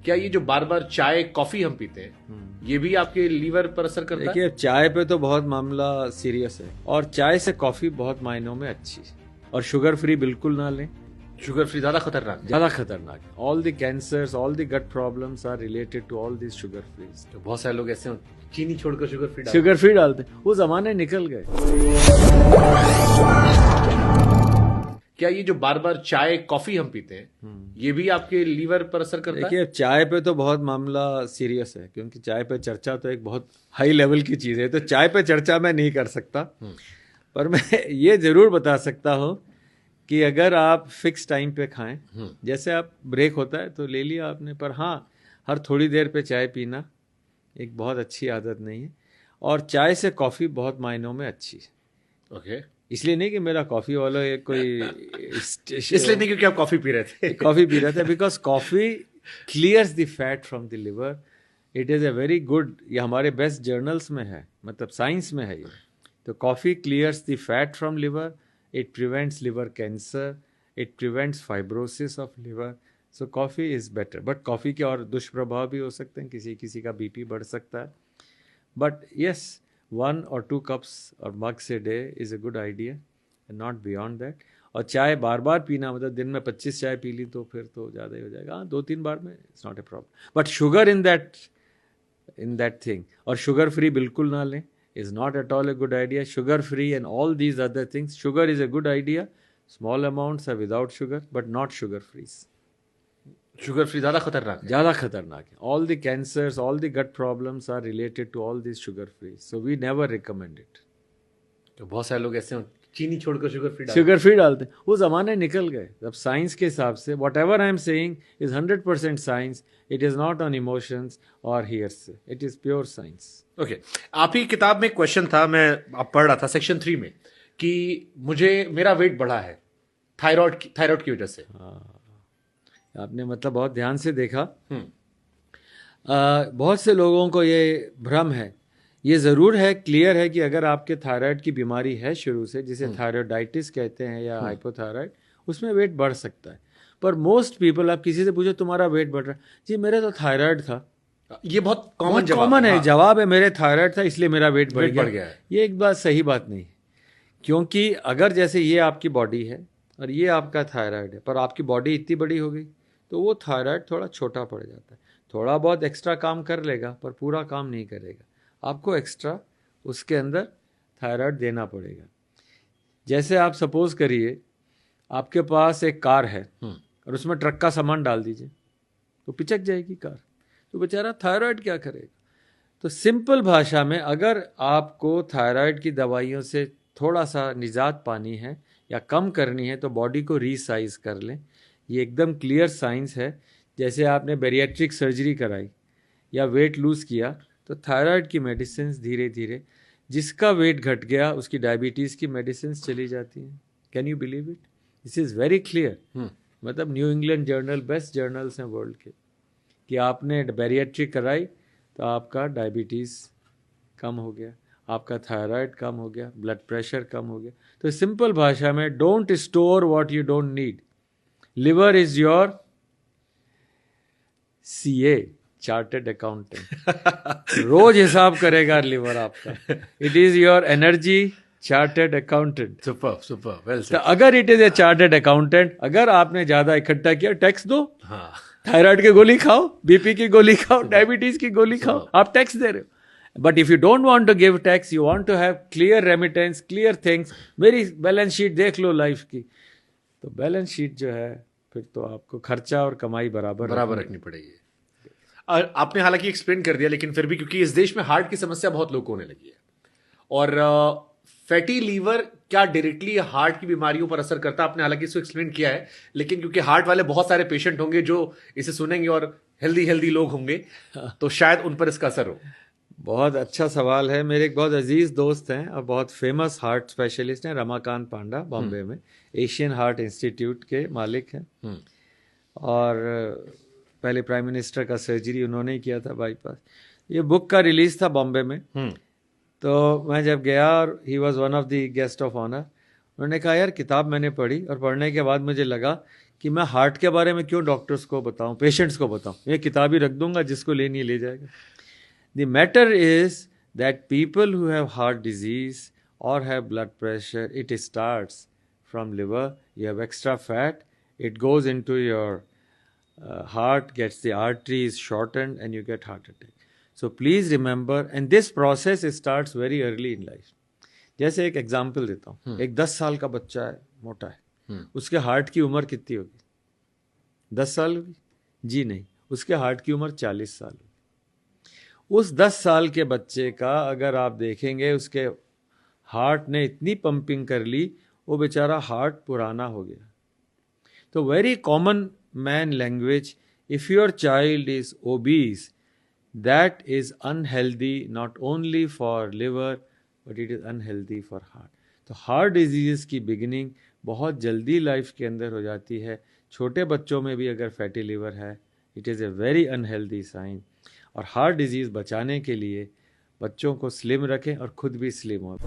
क्या ये जो बार बार चाय कॉफी हम पीते हैं ये भी आपके लीवर पर असर करता है? देखिए, चाय पे तो बहुत मामला सीरियस है और चाय से कॉफी बहुत मायनों में अच्छी है। और शुगर फ्री बिल्कुल ना लें। शुगर फ्री ज्यादा खतरनाक है? ज्यादा खतरनाक है। All the cancers, all the gut problems are related to all this sugar free. तो बहुत सारे लोग ऐसे चीनी छोड़कर शुगर फ्री डालते हैं। वो जमाने निकल गए। क्या ये जो बार बार चाय कॉफी हम पीते हैं ये भी आपके लीवर पर असर करता है? देखिए, चाय पे तो बहुत मामला सीरियस है, क्योंकि चाय पे चर्चा तो एक बहुत हाई लेवल की चीज है। तो चाय पे चर्चा मैं नहीं कर सकता, पर मैं ये जरूर बता सकता हूँ कि अगर आप फिक्स टाइम पे खाएं, जैसे आप ब्रेक होता है तो ले लिया आपने, पर हाँ, हर थोड़ी देर पे चाय पीना एक बहुत अच्छी आदत नहीं है। और चाय से कॉफी बहुत मायनों में अच्छी है। ओके। इसलिए नहीं कि मेरा कॉफी वाला कोई इसलिए नहीं क्योंकि आप कॉफी पी रहे थे। कॉफी पी रहे थे, because coffee clears the fat from the liver. It is a very good, ये हमारे बेस्ट जर्नल्स में है, मतलब साइंस में है ये। तो coffee clears the fat from liver, it prevents liver cancer, it prevents fibrosis of liver. So coffee is better. But coffee के और दुष्प्रभाव भी हो सकते हैं, किसी किसी का बीपी बढ़ सकता है। But yes, 1 or 2 cups or mugs a day is a good idea and not beyond that. और चाय बार बार पीना, मतलब दिन में 25 चाय पी ली तो फिर तो ज़्यादा ही हो जाएगा। हाँ, 2-3 बार में it's not a problem. But sugar in that thing, और शुगर फ्री बिल्कुल ना लें, is not at all a good idea. Sugar free and all these other things, sugar is a good idea, small amounts are without sugar, but not sugar free. Sugar free ज्यादा खतरनाक है? ज़्यादा खतरनाक है। All the cancers, all the gut problems are related to all this sugar free, so we never recommend it. तो बहुत सारे लोग ऐसे चीनी छोड़कर शुगर फ्री डालते हैं। वो जमाने निकल गए। अब साइंस के हिसाब से whatever I am saying is 100% science. It is not on emotions और hearsay, it is pure science. Okay. आप ही किताब में क्वेश्चन था, मैं अब पढ़ रहा था सेक्शन 3 में, कि मेरा वेट बढ़ा है थायराइड की वजह से। हाँ, आपने मतलब बहुत ध्यान से देखा। बहुत से लोगों को ये भ्रम है। ये ज़रूर है, क्लियर है कि अगर आपके थायराइड की बीमारी है शुरू से, जिसे थायराइडाइटिस कहते हैं या हाइपोथायराइड, उसमें वेट बढ़ सकता है। पर मोस्ट पीपल, आप किसी से पूछो तुम्हारा वेट बढ़ रहा है, जी मेरा तो थायराइड था। ये बहुत कॉमन है। हाँ। जवाब है मेरे थायराइड था इसलिए मेरा वेट बढ़ गया है। ये एक बात सही बात नहीं है, क्योंकि अगर जैसे ये आपकी बॉडी है और ये आपका थायराइड है, पर आपकी बॉडी इतनी बड़ी हो गई तो वो थायराइड थोड़ा छोटा पड़ जाता है। थोड़ा बहुत एक्स्ट्रा काम कर लेगा पर पूरा काम नहीं करेगा। आपको एक्स्ट्रा उसके अंदर थायराइड देना पड़ेगा। जैसे आप सपोज करिए आपके पास एक कार है और उसमें ट्रक का सामान डाल दीजिए तो पिचक जाएगी कार, तो बेचारा थायराइड क्या करेगा। तो सिंपल भाषा में, अगर आपको थायराइड की दवाइयों से थोड़ा सा निजात पानी है या कम करनी है तो बॉडी को रीसाइज कर लें। ये एकदम क्लियर साइंस है। जैसे आपने बैरिएट्रिक सर्जरी कराई या वेट लूज़ किया तो थायराइड की मेडिसिन धीरे धीरे, जिसका वेट घट गया उसकी डायबिटीज़ की मेडिसिन चली जाती हैं। Can you believe it? This is very clear. मतलब New England journal, best journals हैं वर्ल्ड के, कि आपने बैरिएट्रिक कराई तो आपका डायबिटीज़ कम हो गया, आपका थायराइड कम हो गया, ब्लड प्रेशर कम हो गया। तो सिंपल भाषा में, don't store what you don't need. Liver is your CA, chartered accountant. रोज हिसाब करेगा लिवर आपका। It is your energy chartered accountant. Super well तो अगर it is a chartered accountant, अगर आपने ज्यादा इकट्ठा किया, टैक्स दो। हाँ। थायराइड की गोली खाओ, बीपी की गोली खाओ, डायबिटीज की गोली खाओ, आप टैक्स दे रहे हो। But if you don't want to give tax, you want to have clear remittance, clear things. मेरी बैलेंस शीट देख लो लाइफ की, तो बैलेंस शीट जो है फिर तो आपको खर्चा और कमाई बराबर रखनी पड़ेगी। आपने हालांकि एक्सप्लेन कर दिया, लेकिन फिर भी, क्योंकि इस देश में हार्ट की समस्या बहुत लोगों को होने लगी है, और फैटी लीवर क्या डायरेक्टली हार्ट की बीमारियों पर असर करता है, आपने हालांकि इसको एक्सप्लेन किया है, लेकिन क्योंकि हार्ट वाले बहुत सारे पेशेंट होंगे जो इसे सुनेंगे और हेल्दी लोग होंगे, तो शायद उन पर इसका असर हो। बहुत अच्छा सवाल है। मेरे एक बहुत अजीज दोस्त हैं और बहुत फेमस हार्ट स्पेशलिस्ट हैं, रमाकांत पांडा, बॉम्बे में एशियन हार्ट इंस्टीट्यूट के मालिक हैं, और पहले प्राइम मिनिस्टर का सर्जरी उन्होंने ही किया था, बाईपास। ये बुक का रिलीज था बॉम्बे में, तो मैं जब गया और he was one of the guest of honour, उन्होंने कहा यार किताब मैंने पढ़ी और पढ़ने के बाद मुझे लगा कि मैं हार्ट के बारे में क्यों डॉक्टर्स को बताऊं, पेशेंट्स को बताऊं, ये किताब ही रख दूंगा, जिसको लेनी है ले जाएगा। The matter is that people who have heart disease or have blood pressure, it starts from liver. You have extra fat, it goes into your heart, gets the arteries shortened, and you get heart attack. So please remember, and this process starts very early in life. जैसे एक example देता हूँ, एक 10 साल का बच्चा है, मोटा है, उसके हार्ट की उम्र कितनी होगी? 10 साल होगी? जी नहीं, उसके हार्ट की उम्र 40 साल होगी। उस 10 साल के बच्चे का अगर आप देखेंगे, उसके हार्ट ने इतनी पंपिंग कर ली, वो बेचारा हार्ट पुराना हो गया। तो very common man language, if your child is obese, that is unhealthy not only for liver but it is unhealthy for heart. तो हार्ट डिजीज की बिगिनिंग बहुत जल्दी लाइफ के अंदर हो जाती है। छोटे बच्चों में भी अगर फैटी लिवर है, it is a very unhealthy sign. और हार्ट डिजीज बचाने के लिए बच्चों को स्लिम रखें और खुद भी स्लिम हो।